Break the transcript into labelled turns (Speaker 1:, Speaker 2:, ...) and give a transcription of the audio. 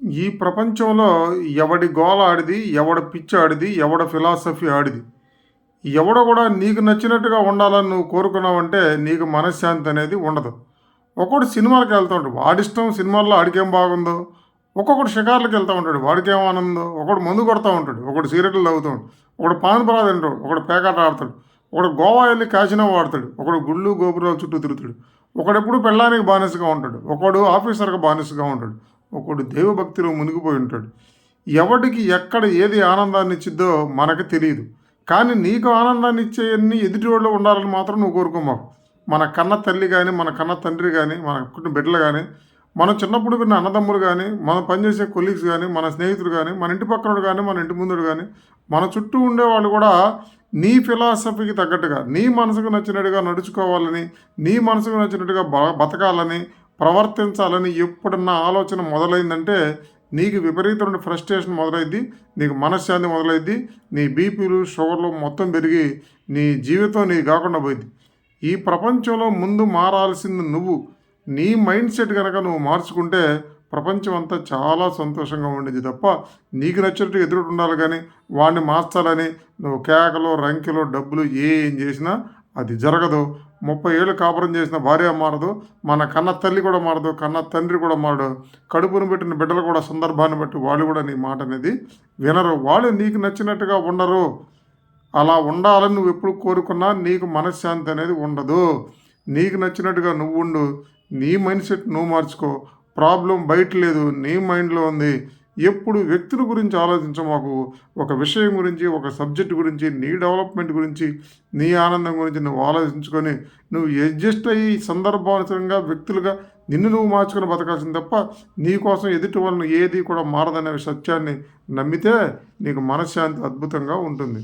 Speaker 1: ఈ ప్రపంచంలో ఎవడి గోల ఆడిది, ఎవడి పిచ్చి ఆడిది, ఎవడి ఫిలాసఫీ ఆడిది. ఎవడో కూడా నీకు నచ్చినట్టుగా ఉండాలని నువ్వు కోరుకున్నావంటే నీకు మనశ్శాంతి అనేది ఉండదు. ఒక్కోడు సినిమాలకు వెళ్తూ ఉంటాడు. వాడిష్టం సినిమాల్లో ఆడికేం బాగుందో. ఒక్కొక్కడు షికార్లకు వెళ్తూ ఉంటాడు. వాడికేం ఆనందో. ఒకడు మందు కొడతా ఉంటాడు. ఒకడు సిగరెట్లు తాగుతూ ఉంటాడు. ఒకడు పాన్ పరాగు తింటాడు. ఒకడు పేకాట ఆడతాడు. ఒకడు గోవా వెళ్ళి కాసినో వాడతాడు. ఒకడు గుళ్ళు గోపురాల చుట్టూ తిరుగుతాడు. ఒకడెప్పుడు పెళ్ళానికి బానిసగా ఉంటాడు. ఒకడు ఆఫీసర్గా బానిసగా ఉంటాడు. ఒకడు దైవభక్తిలో మునిగిపోయి ఉంటాడు. ఎవడికి ఎక్కడ ఏది ఆనందాన్ని ఇచ్చిద్దో మనకు తెలియదు. కానీ నీకు ఆనందాన్ని ఇచ్చేయన్నీ ఎదుటి వాళ్ళు ఉండాలని మాత్రం నువ్వు కోరుకోమాకు. మన కన్న తల్లి కానీ, మన కన్న తండ్రి కానీ, మన పుట్టిన బిడ్డలు కానీ, మనం చిన్నప్పుడు విన్న అన్నదమ్ములు కానీ, మనం పనిచేసే కొలీగ్స్ కానీ, మన స్నేహితులు కానీ, మన ఇంటి పక్కనోడు కానీ, మన ఇంటి ముందుడు కానీ, మన చుట్టూ ఉండేవాళ్ళు కూడా నీ ఫిలాసఫీకి తగ్గట్టుగా, నీ మనసుకు నచ్చినట్టుగా నడుచుకోవాలని, నీ మనసుకు నచ్చినట్టుగా బతకాలని, ప్రవర్తించాలని ఎప్పుడన్నా ఆలోచన మొదలైందంటే నీకు విపరీతమైన ఫ్రస్ట్రేషన్ మొదలైద్ది, నీకు మనశ్శాంతి మొదలైద్ది, నీ బీపీలు షుగర్లు మొత్తం పెరిగి నీ జీవితం నీ కాకుండా పోయింది. ఈ ప్రపంచంలో ముందు మారాల్సింది నువ్వు. నీ మైండ్ సెట్ కనుక నువ్వు మార్చుకుంటే ప్రపంచం అంతా చాలా సంతోషంగా ఉండేది తప్ప నీకు నచ్చినట్టు ఎదురు ఉండాలి కానీ వాడిని మార్చాలని నువ్వు కేకలు రంకెలు డబ్బులు ఏం చేసినా అది జరగదు. 30 ఏళ్ళు కాపురం చేసిన భార్య మారదు, మన కన్న తల్లి కూడా మారదు, కన్న తండ్రి కూడా మారడు, కడుపును పెట్టిన బిడ్డలు కూడా సందర్భాన్ని బట్టి వాళ్ళు కూడా నీ మాట అనేది వినరు. వాళ్ళు నీకు నచ్చినట్టుగా ఉండరు. అలా ఉండాలని నువ్వు ఎప్పుడు కోరుకున్నా నీకు మనశ్శాంతి అనేది ఉండదు. నీకు నచ్చినట్టుగా నువ్వు ఉండు. నీ మైండ్ సెట్ నువ్వు మార్చుకో. ప్రాబ్లం బయట లేదు, నీ మైండ్లో ఉంది. ఎప్పుడు వ్యక్తుల గురించి ఆలోచించమాకు. ఒక విషయం గురించి, ఒక సబ్జెక్ట్ గురించి, నీ డెవలప్మెంట్ గురించి, నీ ఆనందం గురించి నువ్వు ఆలోచించుకొని నువ్వు అడ్జస్ట్ అయ్యి సందర్భానుసారంగా వ్యక్తులుగా నిన్ను నువ్వు మార్చుకొని బతకాల్సింది తప్ప నీ కోసం ఎదుటి వాళ్ళని ఏది కూడా మారదనే సత్యాన్ని నమ్మితే నీకు మనశ్శాంతి అద్భుతంగా ఉంటుంది.